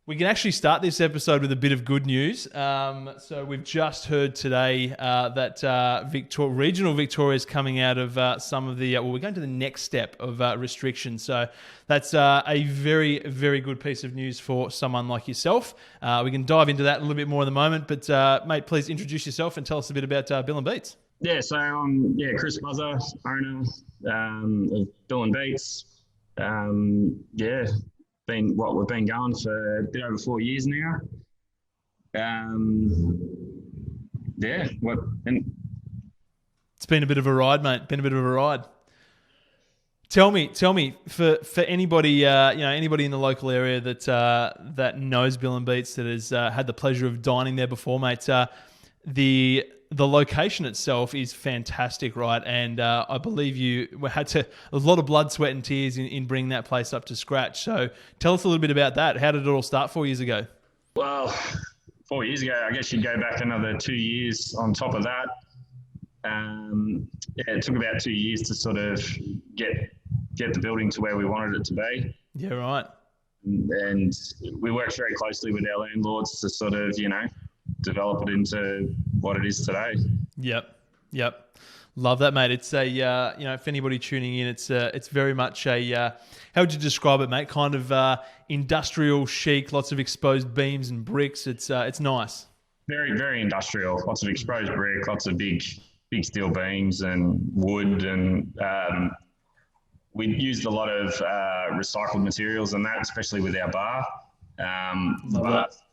We can actually start this episode with a bit of good news. So we've just heard today that regional Victoria is coming out of some of the, we're going to the next step of restrictions. So that's a very, very good piece of news for someone like yourself. We can dive into that a little bit more in the moment, but mate, please introduce yourself and tell us a bit about Bill and Beats. Yeah, so Chris Buzzer, owner of Bill and Beats. We've been going for a bit over 4 years now. It's been a bit of a ride, mate. Been a bit of a ride. Tell me, for anybody, anybody in the local area that knows Bill and Beats, that has had the pleasure of dining there before, mate. The location itself is fantastic, right? And I believe you had a lot of blood, sweat, and tears in bringing that place up to scratch. So tell us a little bit about that. How did it all start 4 years ago? Well, 4 years ago, I guess you'd go back another 2 years on top of that. It took about 2 years to sort of get the building to where we wanted it to be. Yeah, right. And we worked very closely with our landlords to sort of, develop it into what it is today. Yep. Love that, mate. It's a, if anybody tuning in, it's very much a, how would you describe it, mate? Kind of industrial chic, lots of exposed beams and bricks. It's nice. Very, very industrial. Lots of exposed brick, lots of big steel beams and wood, and we used a lot of recycled materials and that, especially with our bar.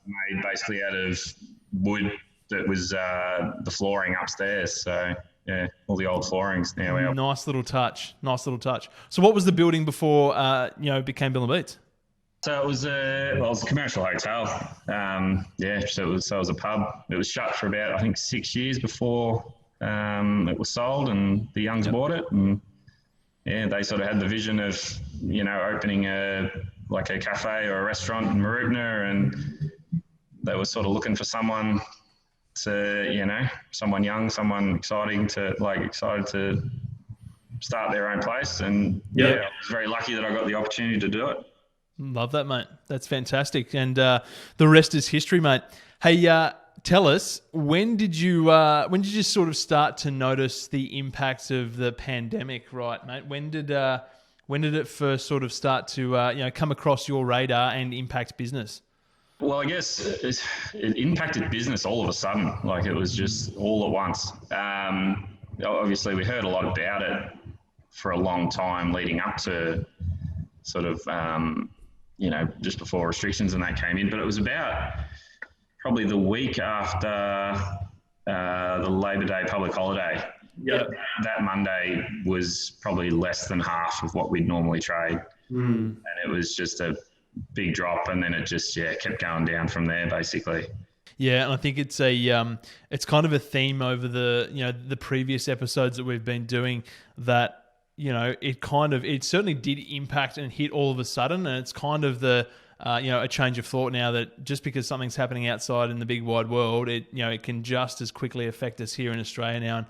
Made basically out of wood that was the flooring upstairs. So yeah, all the old floorings now. Nice little touch. So what was the building before it became Bill and Beats? So it was a commercial hotel. So it was a pub. It was shut for about, I think, 6 years before it was sold, and the Youngs bought it. And yeah, they sort of had the vision of opening a cafe or a restaurant in Mooroopna, and they were sort of looking for someone to, someone young, someone excited to start their own place. And I was very lucky that I got the opportunity to do it. Love that, mate. That's fantastic. And the rest is history, mate. Hey, tell us, when did you sort of start to notice the impacts of the pandemic, right, mate? When did it first sort of start to come across your radar and impact business? Well, I guess it impacted business all of a sudden. Like, it was just all at once. Obviously, we heard a lot about it for a long time leading up to sort of, just before restrictions and that came in. But it was about probably the week after the Labor Day public holiday. Yep. That Monday was probably less than half of what we'd normally trade. And it was just a big drop, and then it just kept going down from there, basically. Yeah, and I think it's it's kind of a theme over the previous episodes that we've been doing, that it certainly did impact and hit all of a sudden, and it's kind of the a change of thought now, that just because something's happening outside in the big wide world, it can just as quickly affect us here in Australia now. And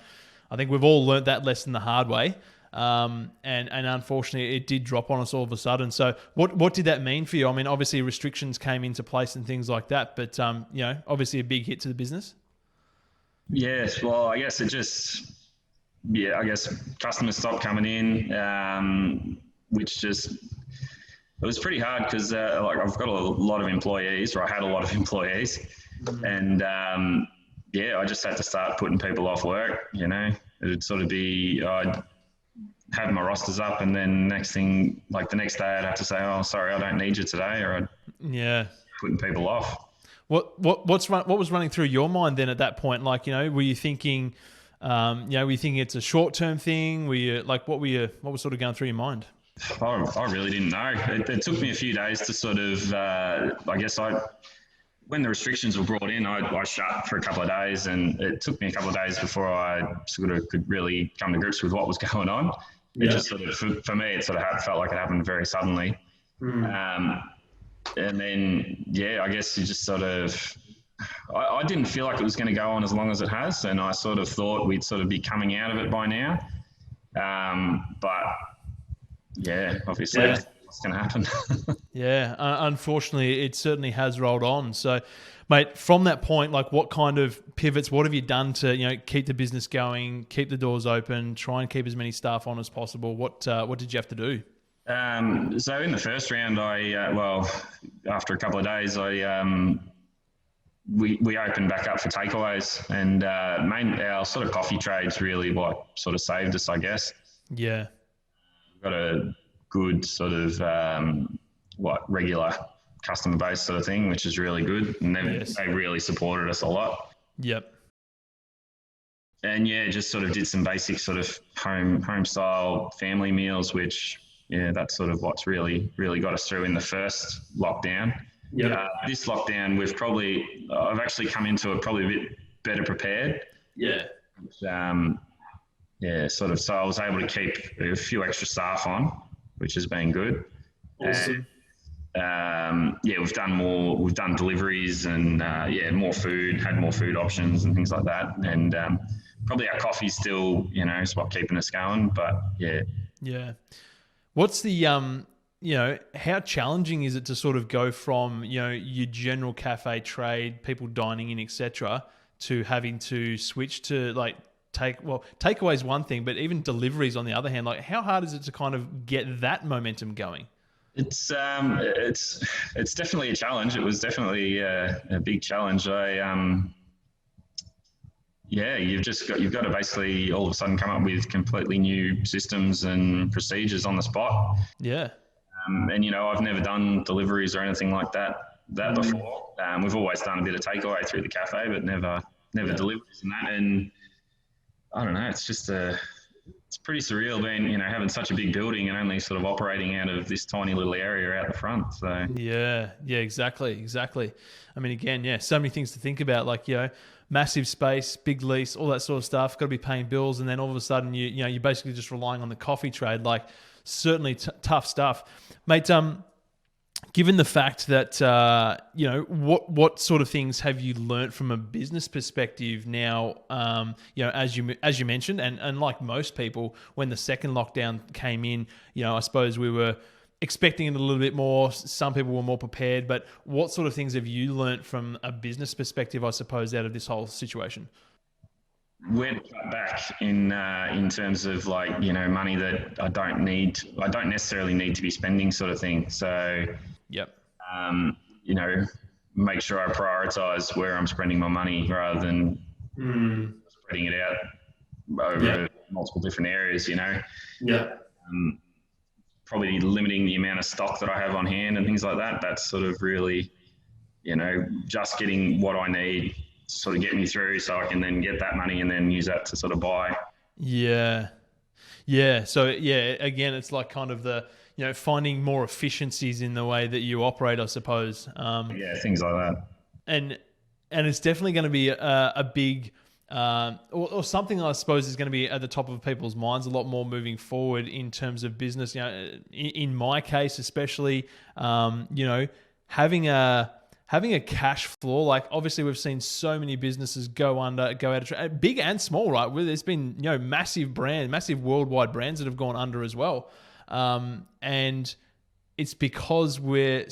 I think we've all learnt that lesson the hard way. And unfortunately, it did drop on us all of a sudden. So what did that mean for you? I mean, obviously restrictions came into place and things like that, but obviously a big hit to the business. Yes, well, I guess customers stopped coming in, it was pretty hard because I've got a lot of employees, or I had a lot of employees, and I just had to start putting people off work. It'd sort of be, I'd have my rosters up, and then next thing, like the next day, I'd have to say, "Oh, sorry, I don't need you today," or I'd putting people off. What was running through your mind then at that point? Like, were you thinking, it's a short term thing? Were you like, what was sort of going through your mind? I really didn't know. It took me a few days to sort of, when the restrictions were brought in, I shut for a couple of days, and it took me a couple of days before I sort of could really come to grips with what was going on. It just sort of, for me, it sort of felt like it happened very suddenly. And then, I guess you just sort of, I didn't feel like it was going to go on as long as it has, and I sort of thought we'd sort of be coming out of it by now. But yeah, obviously, what's going to happen. Yeah, unfortunately, it certainly has rolled on. So, mate, from that point, like, what kind of pivots? What have you done to keep the business going, keep the doors open, try and keep as many staff on as possible? What did you have to do? So in the first round, after a couple of days, we opened back up for takeaways, and our sort of coffee trade's really what sort of saved us, I guess. Yeah, We've got a good sort of regular customer base sort of thing, which is really good, and they really supported us a lot. Yep. And yeah, just sort of did some basic sort of home style family meals, which that's sort of what's really got us through in the first lockdown. Yeah. This lockdown, I've actually come into it probably a bit better prepared. Yeah. Sort of. So I was able to keep a few extra staff on, which has been good. Awesome. And, we've done deliveries and had more food options and things like that. And probably our coffee's still, is what keeping us going. But yeah. Yeah. What's the how challenging is it to sort of go from your general cafe trade, people dining in, etc., to having to switch to like takeaway is one thing, but even deliveries on the other hand, like how hard is it to kind of get that momentum going? It's definitely a challenge. It was definitely a big challenge. You've got to basically all of a sudden come up with completely new systems and procedures on the spot. Yeah. I've never done deliveries or anything like that before. We've always done a bit of takeaway through the cafe, but never deliveries and that. And I don't know, it's just it's pretty surreal being, having such a big building and only sort of operating out of this tiny little area out the front. So yeah, exactly. I mean, again, so many things to think about, like, massive space, big lease, all that sort of stuff, got to be paying bills. And then all of a sudden you're basically just relying on the coffee trade, like certainly tough stuff, mate. Given the fact that, what sort of things have you learnt from a business perspective now, as you mentioned, and like most people, when the second lockdown came in, I suppose we were expecting it a little bit more. Some people were more prepared, but what sort of things have you learnt from a business perspective, I suppose, out of this whole situation? Where to cut back in terms of money that I don't necessarily need to be spending, sort of thing. So yep. Make sure I prioritize where I'm spending my money rather than spreading it out over multiple different areas. Yeah. Probably limiting the amount of stock that I have on hand and things like that. That's sort of really, just getting what I need to sort of get me through, so I can then get that money and then use that to sort of buy. Yeah. So again, it's like kind of the finding more efficiencies in the way that you operate, I suppose. Things like that. And it's definitely going to be a big or something I suppose is going to be at the top of people's minds a lot more moving forward in terms of business. In my case, especially, having a cash floor. Like, obviously we've seen so many businesses go out of trade, big and small, right? Where there's been, massive worldwide brands that have gone under as well. And it's because we've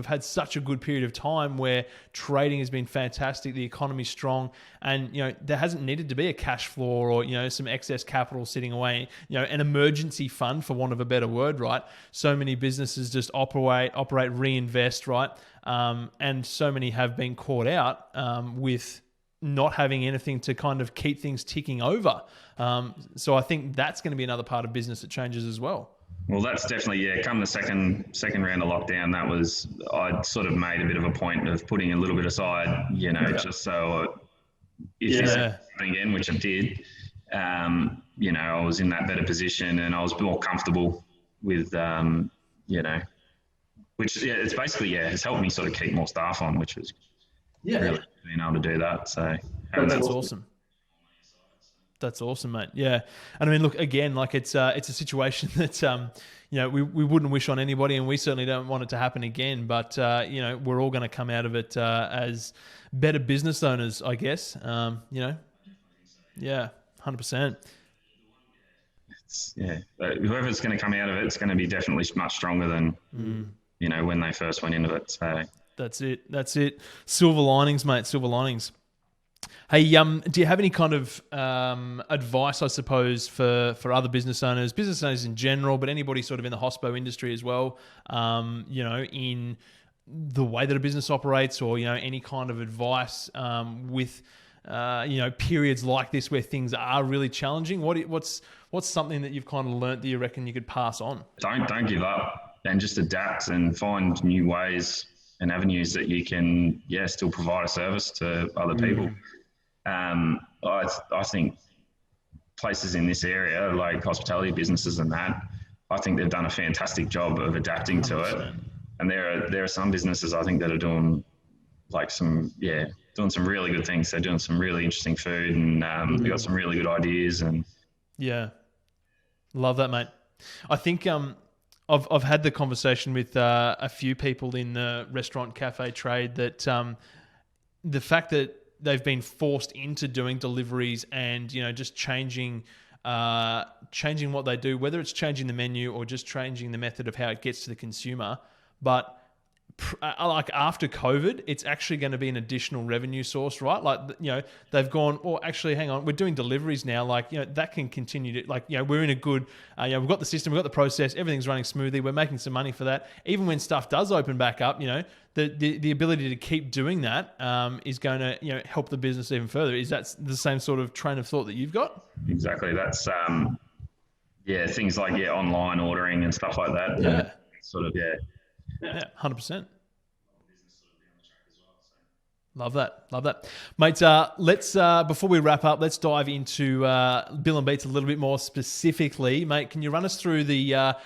had such a good period of time where trading has been fantastic, the economy's strong, and there hasn't needed to be a cash floor or some excess capital sitting away, an emergency fund, for want of a better word, right? So many businesses just operate, reinvest, right? And so many have been caught out with not having anything to kind of keep things ticking over. So I think that's going to be another part of business that changes as well. Well, that's definitely, come the second round of lockdown, I'd sort of made a bit of a point of putting a little bit aside, just so if this happened again, which I did, I was in that better position and I was more comfortable with, which, it's basically, it's helped me sort of keep more staff on, which was really being able to do that. So that's awesome. That's awesome, mate. Yeah. And I mean, look, again, like it's a situation that, we wouldn't wish on anybody, and we certainly don't want it to happen again, but, we're all going to come out of it as better business owners, I guess. Yeah, 100%. Whoever's going to come out of it, it's going to be definitely much stronger than when they first went into it. So that's it. Silver linings, mate. Silver linings. Hey, do you have any kind of advice, I suppose, for other business owners in general, but anybody sort of in the hospo industry as well, in the way that a business operates, or, any kind of advice with, periods like this where things are really challenging? What's something that you've kind of learnt that you reckon you could pass on? Don't give up, and just adapt and find new ways and avenues that you can, still provide a service to other people. I think places in this area, like hospitality businesses and that, I think they've done a fantastic job of adapting 100%. To it. And there are some businesses I think that are doing doing some really good things. They're doing some really interesting food, and they've got some really good ideas. And love that, mate. I think I've had the conversation with a few people in the restaurant cafe trade that the fact that they've been forced into doing deliveries and, just changing what they do, whether it's changing the menu or just changing the method of how it gets to the consumer. But like after COVID, it's actually going to be an additional revenue source, right? Like, they've gone, well, actually, hang on, we're doing deliveries now. Like, that can continue to, we're in a good, we've got the system, we've got the process, everything's running smoothly. We're making some money for that. Even when stuff does open back up, the ability to keep doing that is going to, help the business even further. Is that the same sort of train of thought that you've got? Exactly. That's, things like, online ordering and stuff like that. Yeah. Sort of, Yeah, 100%. Love that. Mate, let's before we wrap up, let's dive into Bill and Beats a little bit more specifically. Mate, can you run us through your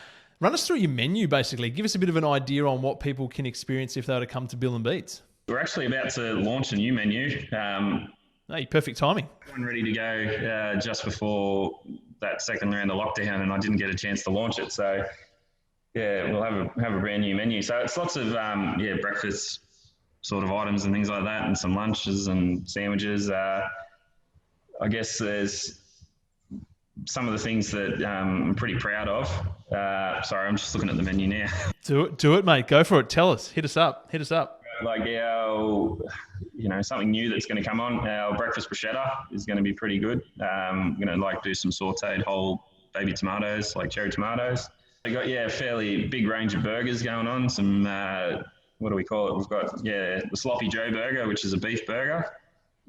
menu, basically? Give us a bit of an idea on what people can experience if they were to come to Bill and Beats. We're actually about to launch a new menu. Hey, perfect timing. I'm ready to go just before that second round of lockdown, and I didn't get a chance to launch it. So, we'll have a brand new menu. So it's lots of breakfast sort of items and things like that, and some lunches and sandwiches. I guess there's some of the things that I'm pretty proud of. Sorry, I'm just looking at the menu now. Do it, mate. Go for it. Tell us. Hit us up. Like our, something new that's going to come on. Our breakfast bruschetta is going to be pretty good. I'm going to do some sauteed whole baby tomatoes, like cherry tomatoes. We got a fairly big range of burgers going on. Some what do we call it? We've got the Sloppy Joe burger, which is a beef burger.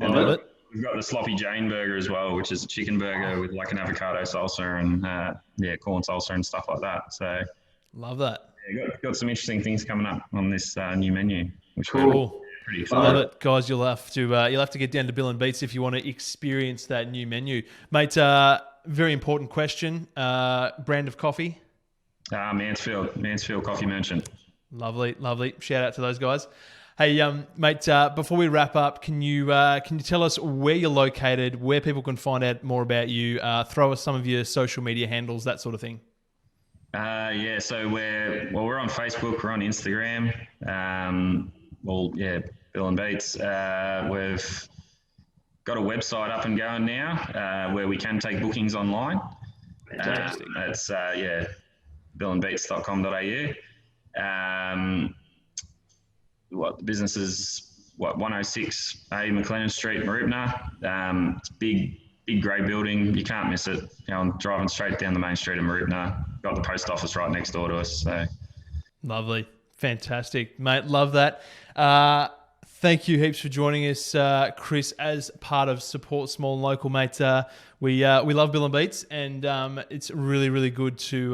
I love it. We've got the Sloppy Jane burger as well, which is a chicken burger with like an avocado salsa and corn salsa and stuff like that. So love that. Got some interesting things coming up on this new menu, which cool. Pretty excited. I love it, guys. You'll have to get down to Bill and Beats if you want to experience that new menu, mate. Very important question. Brand of coffee. Mansfield Coffee Merchant. Lovely. Shout out to those guys. Hey, mate, before we wrap up, can you tell us where you're located, where people can find out more about you, throw us some of your social media handles, that sort of thing? So we're on Facebook, we're on Instagram. Bill and Beats. We've got a website up and going now where we can take bookings online. That's billandbeats.com.au. The business is 106A McLennan Street, Mooroopna. It's big grey building. You can't miss it. I'm driving straight down the main street of Mooroopna. Got the post office right next door to us. So lovely, fantastic, mate. Love that. Thank you heaps for joining us, Chris, as part of Support Small and Local, mate. We love Bill and Beats, and it's really, really good to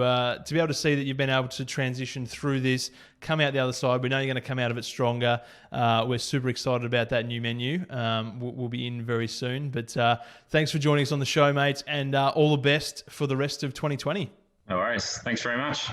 be able to see that you've been able to transition through this, come out the other side. We know you're going to come out of it stronger. We're super excited about that new menu. We'll be in very soon. But thanks for joining us on the show, mate, and all the best for the rest of 2020. No worries. Thanks very much.